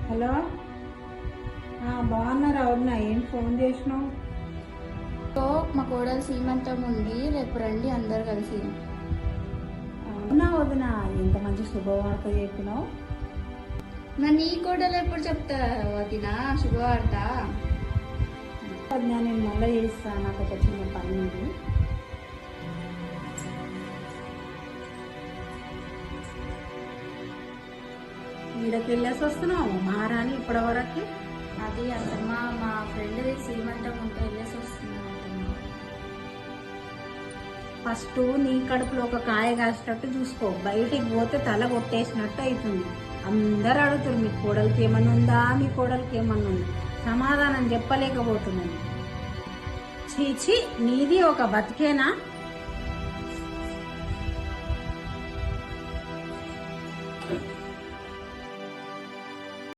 Hello, బాగున్నారా? అవునా, ఏం ఫోన్ చేసినావు? మా కోడలు సీమంతం ఉంది, రేపు రండి అందరు కలిసి. అవునా వదినా, ఎంత మంచి శుభవార్త చెప్పినావు. మరి నీ కోడలు ఎప్పుడు చెప్తా వదినా శుభవార్త? వదినా, నేను మళ్ళీ చేస్తా, నాకు ఒక చిన్న పని ఉంది. ఈడకి వెళ్ళేసి వస్తున్నావు మహారాణి ఇప్పటి వరకు? అది అత్తమ్మ, మా ఫ్రెండ్ది సీమంతం ఉంటే వెళ్ళేసి వస్తున్నాను అత్తమ్మ. ఫస్ట్ నీ కడుపులో ఒక కాయ కాసేటట్టు చూసుకో, బయటికి పోతే తల కొట్టేసినట్టు అవుతుంది. అందరు అడుగుతారు, మీ కోడలికి ఏమన్నా ఉందా, మీ కోడలికి ఏమన్నా ఉందా, సమాధానం చెప్పలేకపోతున్నాను. చీచి, నీది ఒక బతికేనా?